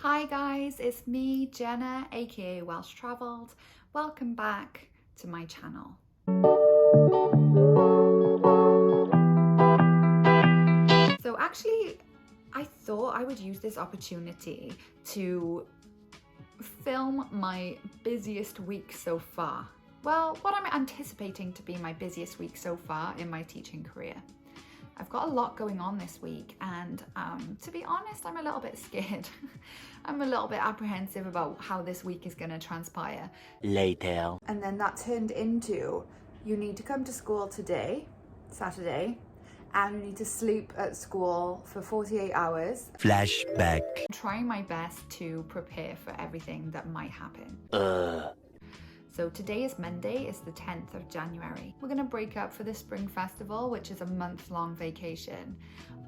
Hi guys, it's me, Jenna, aka Welsh Travelled. Welcome back to my channel. So actually, I thought I would use this opportunity to film my busiest week so far. Well, what I'm anticipating to be my busiest week so far in my teaching career. I've got a lot going on this week and to be honest, I'm a little bit scared. I'm a little bit apprehensive about how this week is going to transpire. Later. And then that turned into, you need to come to school today, Saturday, and you need to sleep at school for 48 hours. Flashback. I'm trying my best to prepare for everything that might happen. So today is Monday, it's the 10th of January. We're gonna break up for the Spring Festival, which is a month-long vacation,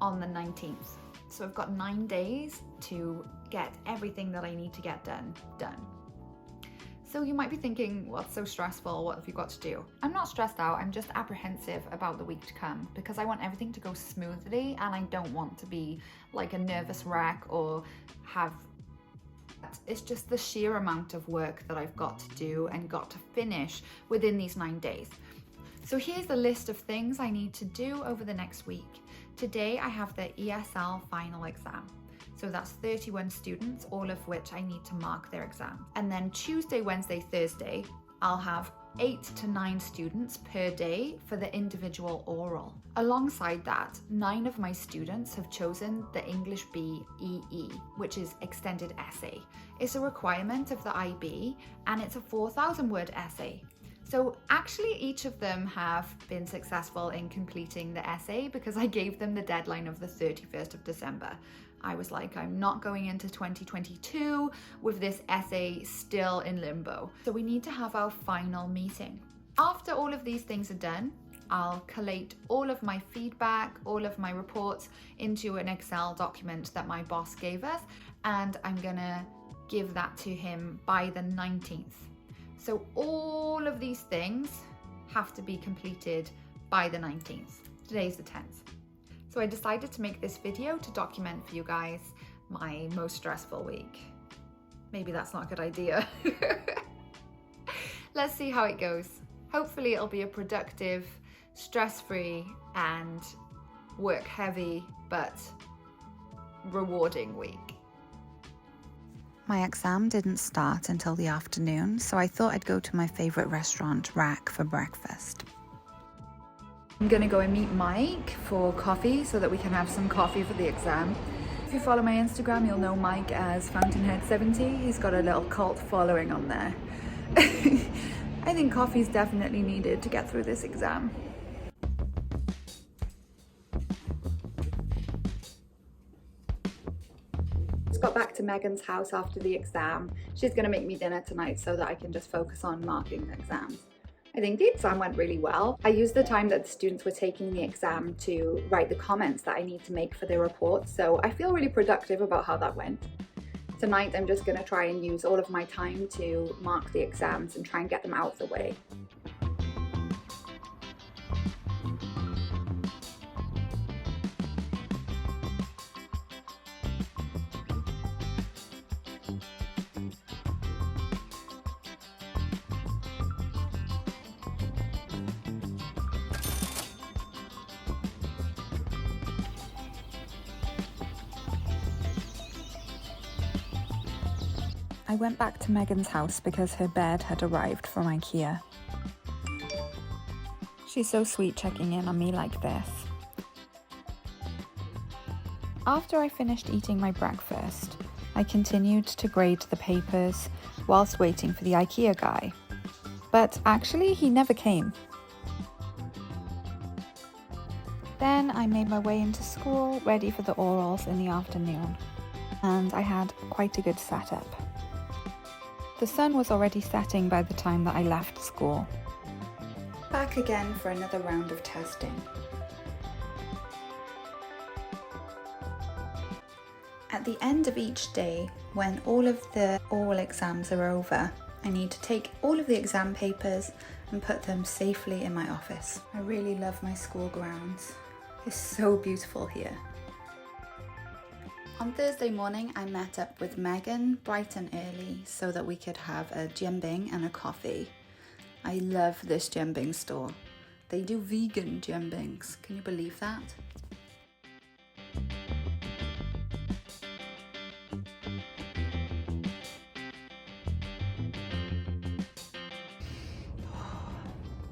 on the 19th. So I've got 9 days to get everything that I need to get done. So you might be thinking, what's so stressful? What have you got to do? I'm not stressed out, I'm just apprehensive about the week to come because I want everything to go smoothly and I don't want to be like a nervous wreck or have. It's just the sheer amount of work that I've got to do and got to finish within these 9 days. So here's the list of things I need to do over the next week. Today I have the ESL final exam. So that's 31 students, all of which I need to mark their exam. And then Tuesday, Wednesday, Thursday, I'll have 8 to 9 students per day for the individual oral. Alongside that, 9 of my students have chosen the English B EE, which is extended essay. It's a requirement of the IB and it's a 4,000 word essay. So actually each of them have been successful in completing the essay because I gave them the deadline of the 31st of December. I was like, I'm not going into 2022 with this essay still in limbo. So we need to have our final meeting. After all of these things are done, I'll collate all of my feedback, all of my reports into an Excel document that my boss gave us, and I'm gonna give that to him by the 19th. So all of these things have to be completed by the 19th. Today's the 10th. So I decided to make this video to document for you guys my most stressful week. Maybe that's not a good idea. Let's see how it goes. Hopefully it'll be a productive, stress-free and work-heavy but rewarding week. My exam didn't start until the afternoon, so I thought I'd go to my favourite restaurant, Rack, for breakfast. I'm gonna go and meet Mike for coffee so that we can have some coffee for the exam. If you follow my Instagram, you'll know Mike as Fountainhead70. He's got a little cult following on there. I think coffee's definitely needed to get through this exam. Just got back to Megan's house after the exam. She's gonna make me dinner tonight so that I can just focus on marking the exams. I think the exam went really well. I used the time that the students were taking the exam to write the comments that I need to make for their reports, so I feel really productive about how that went. Tonight I'm just going to try and use all of my time to mark the exams and try and get them out of the way. I went back to Megan's house because her bed had arrived from IKEA. She's so sweet checking in on me like this. After I finished eating my breakfast, I continued to grade the papers whilst waiting for the IKEA guy. But actually, he never came. Then I made my way into school, ready for the orals in the afternoon. And I had quite a good setup. The sun was already setting by the time that I left school. Back again for another round of testing. At the end of each day, when all of the oral exams are over, I need to take all of the exam papers and put them safely in my office. I really love my school grounds. It's so beautiful here. On Thursday morning, I met up with Megan bright and early so that we could have a jianbing and a coffee. I love this jianbing store. They do vegan jianbings. Can you believe that?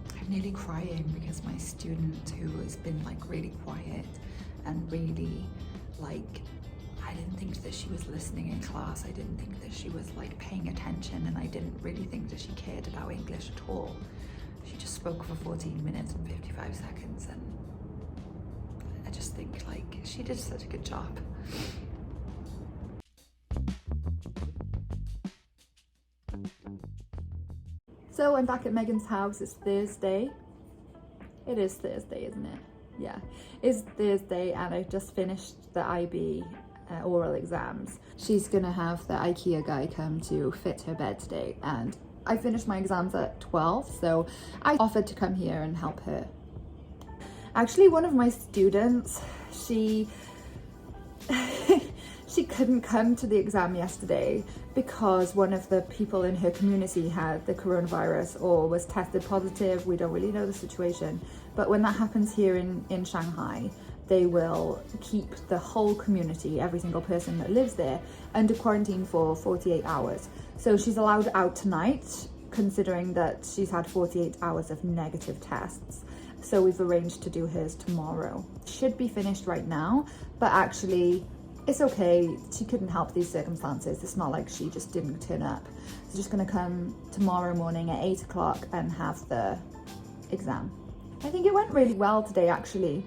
I'm nearly crying because my student who has been like really quiet and really like, I didn't think that she was listening in class. I didn't think that she was like paying attention, and I didn't really think that she cared about English at all. She just spoke for 14 minutes and 55 seconds, and I just think like she did such a good job. So I'm back at Megan's house. It's Thursday. It is Thursday, isn't it? Yeah, it's Thursday, and I just finished the IB oral exams. She's gonna have the IKEA guy come to fit her bed today, and I finished my exams at 12, so I offered to come here and help her. Actually, one of my students, she couldn't come to the exam yesterday because one of the people in her community had the coronavirus or was tested positive. We don't really know the situation, but when that happens here in Shanghai, they will keep the whole community, every single person that lives there, under quarantine for 48 hours. So she's allowed out tonight, considering that she's had 48 hours of negative tests. So we've arranged to do hers tomorrow. Should be finished right now, but actually it's okay. She couldn't help these circumstances. It's not like she just didn't turn up. She's just gonna come tomorrow morning at 8 o'clock and have the exam. I think it went really well today, actually.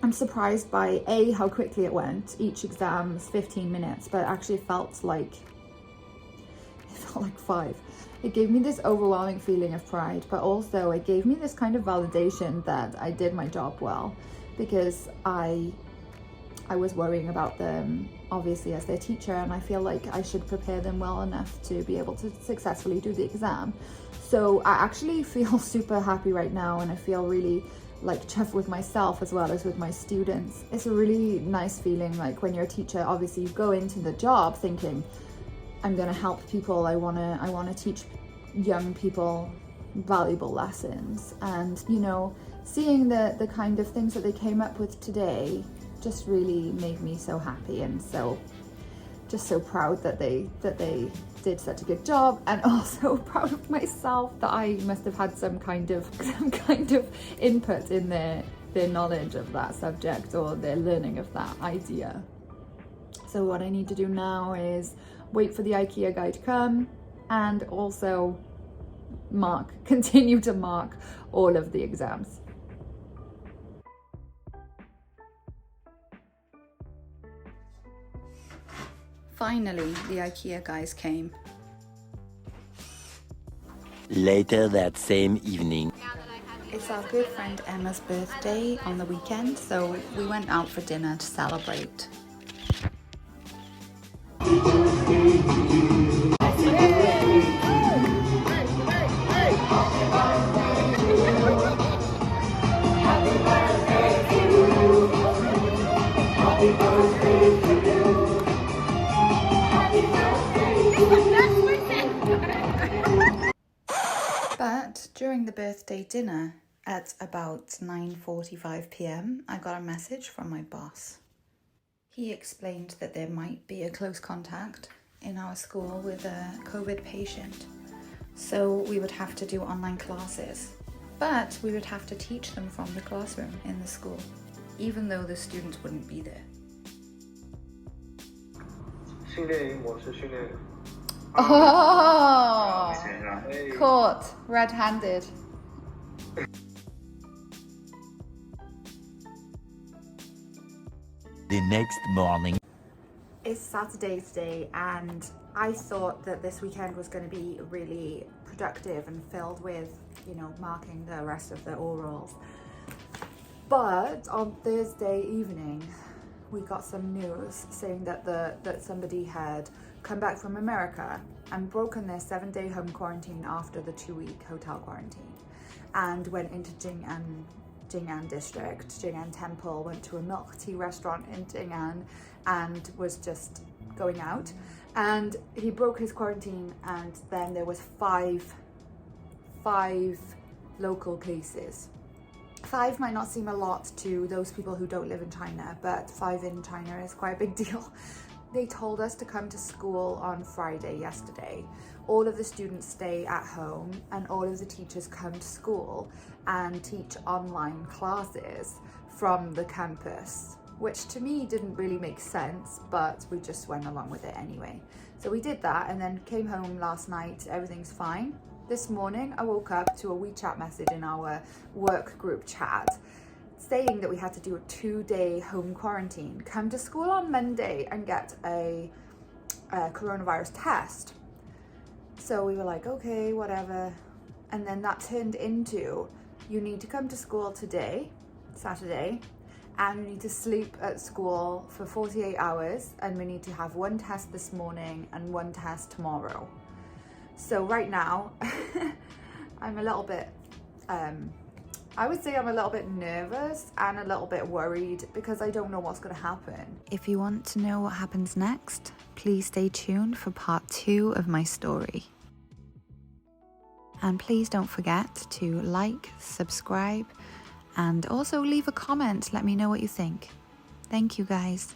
I'm surprised by A, how quickly it went. Each exam was 15 minutes, but actually it felt like 5. It gave me this overwhelming feeling of pride, but also it gave me this kind of validation that I did my job well, because I was worrying about them, obviously, as their teacher, and I feel like I should prepare them well enough to be able to successfully do the exam. So I actually feel super happy right now, and I feel really like chuffed with myself as well as with my students. It's a really nice feeling, like when you're a teacher, obviously you go into the job thinking, I'm gonna help people, I wanna teach young people valuable lessons. And you know, seeing the kind of things that they came up with today just really made me so happy, and just so proud that they did such a good job, and also proud of myself that I must have had some kind of input in their knowledge of that subject or their learning of that idea. So what I need to do now is wait for the IKEA guy to come, and also continue to mark all of the exams. Finally, the IKEA guys came. Later that same evening. It's our good friend Emma's birthday on the weekend, so we went out for dinner to celebrate. But during the birthday dinner at about 9:45 p.m, I got a message from my boss. He explained that there might be a close contact in our school with a COVID patient. So we would have to do online classes, but we would have to teach them from the classroom in the school, even though the students wouldn't be there. Oh, caught red-handed. The next morning. It's Saturday today, and I thought that this weekend was going to be really productive and filled with, you know, marking the rest of the orals. But on Thursday evening, we got some news saying that somebody had come back from America and broken their 7-day home quarantine after the 2-week hotel quarantine, and went into Jing'an Jing'an district, Jing'an temple, went to a milk tea restaurant in Jing'an and was just going out. And he broke his quarantine, and then there was five local cases. 5 might not seem a lot to those people who don't live in China, but 5 in China is quite a big deal. They told us to come to school on Friday, yesterday. All of the students stay at home and all of the teachers come to school and teach online classes from the campus, which to me didn't really make sense, but we just went along with it anyway. So we did that and then came home last night. Everything's fine. This morning I woke up to a WeChat message in our work group chat saying that we had to do a 2-day home quarantine, come to school on Monday and get a coronavirus test. So we were like, okay, whatever. And then that turned into, you need to come to school today, Saturday, and you need to sleep at school for 48 hours, and we need to have 1 test this morning and 1 test tomorrow. So right now, I'm a little bit, I would say I'm a little bit nervous and a little bit worried because I don't know what's going to happen. If you want to know what happens next, please stay tuned for part 2 of my story. And please don't forget to like, subscribe, and also leave a comment. Let me know what you think. Thank you, guys.